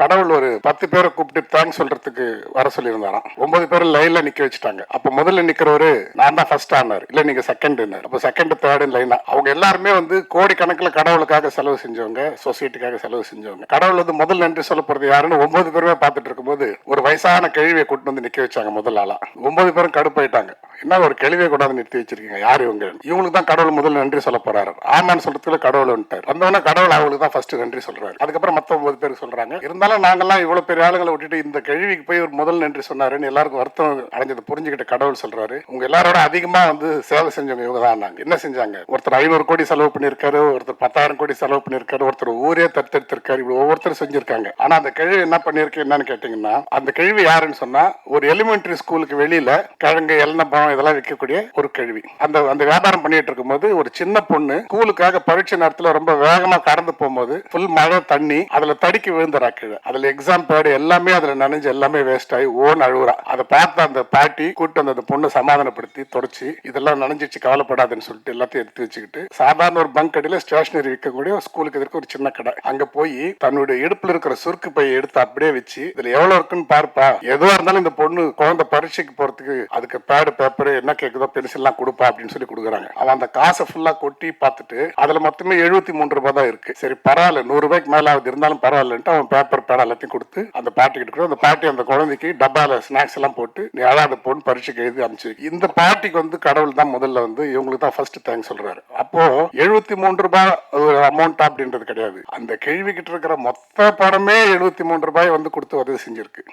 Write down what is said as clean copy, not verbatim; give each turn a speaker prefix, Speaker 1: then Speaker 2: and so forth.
Speaker 1: கடவுள் ஒரு 10 பேரை கூப்பிட்டு தேங்க்ஸ் சொல்றதுக்கு வர சொல்லியிருந்தாராம். 9 பேர் லைன்ல நிக்க வச்சுட்டாங்க. அப்ப முதல்ல நிக்கிறவரு நான் தான் ஃபர்ஸ்ட் ஆனார், இல்ல நீங்க செகண்ட். அப்ப செகண்ட் தேர்ட் லைனா அவங்க எல்லாருமே வந்து கோடிக்கணக்கில் கடவுளுக்காக செலவு செஞ்சவங்க, சொசைட்டிக்காக செலவு செஞ்சவங்க. கடவுள் வந்து முதல் நன்றி சொல்ல போறது யாருன்னு 9 பேருமே பார்த்துட்டு இருக்கும்போது ஒரு வயசான கேள்வியை கூட்டு வந்து நிக்க வச்சாங்க முதல் ஆளா. 9 பேரும் கடுப்பாயிட்டாங்க. என்ன ஒரு கேள்வியை கொண்டாந்து நிறுத்தி வச்சிருக்கீங்க, யாரு இவங்க? இவங்களுக்கு தான் கடவுள் முதல் நன்றி சொல்ல போறாரு. ஆமான்னு சொல்றதுக்குள்ள கடவுள் வந்துட்டார். வந்தவொடனே கடவுள் அவங்களுக்கு தான் ஃபர்ஸ்ட் நன்றி சொல்றாரு. அதுக்கப்புறம் மத்த 9 பேருக்கு சொல்றாங்க. இருந்தாலும் நாங்கெல்லாம் இவ்வளவு பெரிய ஆளுங்களை விட்டுட்டு இந்த கேள்விக்கு போய் ஒரு முதல் நன்றி சொன்னாருன்னு எல்லாருக்கும் வருத்தம் அடைஞ்சது புரிஞ்சுக்கிட்ட கடவுள் சொல்றாரு, உங்க எல்லாரோட அதிகமா வந்து சேவை செஞ்சவங்க இவங்க தான். நாங்க என்ன செஞ்சாங்க? ஒருத்தர் 500 கோடி செலவு பண்ணிருக்காரு, ஒருத்தர் 10,000 கோடி செலவு பண்ணிருக்காரு, ஒருத்தர் ஊரே தத்தெடுத்திருக்காரு. இப்படி ஒவ்வொருத்தரும் செஞ்சிருக்காங்க. ஆனா அந்த கேள்வி என்ன பண்ணிருக்கு என்னன்னு கேட்டீங்கன்னா, அந்த கேள்வி யாருன்னு சொன்னா ஒரு எலிமெண்டரி ஸ்கூலுக்கு வெளியில கிழங்கு எல்லாம் இதெல்லாம் விற்கக்கூடிய ஒரு கேள்வி. அந்த வியாபாரம் பண்ணிட்டு இருக்கும்போது ஒரு சின்ன பொண்ணு ஸ்கூலுக்காக பரீட்சை நேரத்துல ரொம்ப வேகமா கடந்து போகும்போது ஃபுல் மழை தண்ணி அதுல தடுக்கி விழுந்துறா கீழே. அதுல எக்ஸாம் பேடு எல்லாமே அதுல நனைஞ்சு எல்லாமே வேஸ்ட் ஆகி ஓன் அழுகுறா. அதை பார்த்து அந்த பாட்டி கூட்டு அந்த பொண்ணு சமாதானப்படுத்தி தொடச்சு இதெல்லாம் நனைஞ்சிச்சு கவலைப்படாதுன்னு சொல்லிட்டு எல்லாத்தையும் எடுத்து வச்சுக்கிட்டு சாதாரண ஒரு பங்க் அடியில ஸ்டேஷனரி விற்கக்கூடிய ஸ்கூலுக்கு எதிர்க்க ஒரு சின்ன கடை அங்க போய் தன்னுடைய இடுப்புல இருக்கிற சுருக்கு பையை எடுத்து அப்படியே வச்சு இதுல எவ்வளவு இருக்குன்னு பார்ப்பா, எதுவா இருந்தாலும் இந்த பொண்ணு குழந்தை பரீட்சைக்கு போறதுக்கு அதுக்கு பேடு பேப்பர் என்ன கேக்குதோ பென்சில் எல்லாம் கொடுப்பா அப்படின்னு சொல்லி கொடுக்குறாங்க. அவன் அந்த காசை ஃபுல்லா கொட்டி பார்த்துட்டு அதுல மொத்தமே 73 ரூபாய் தான் இருக்கு. சரி பரவாயில்ல, 100 ரூபாய்க்கு மேல ஆகுது இருந்தாலும் பரவாயில்லன்ட்டு அவன் பேப்பர் பேட எல்லாத்தையும் கொடுத்து அந்த பாட்டி கிட்ட அந்த பாட்டி அந்த குழந்தைக்கு டப்பால ஸ்நாக்ஸ் எல்லாம் போட்டு நீ அழாத பொண்ணு பரீட்சைக்கு எழுதி அனுப்பிச்சு. இந்த பாட்டிக்கு வந்து கடவுள் தான் முதல்ல வந்து இவங்களுக்கு தான் ஃபர்ஸ்ட் தேங்க்ஸ் சொல்றாரு. அப்போ 73 ரூபாய் அமௌண்ட் அப்படின்றது கிடையாது. அந்த கேள்வி கிட்ட இருக்கிற மொத்த படமே 73 ரூபாய் வந்து கொடுத்து உதவி செஞ்சிருக்கு.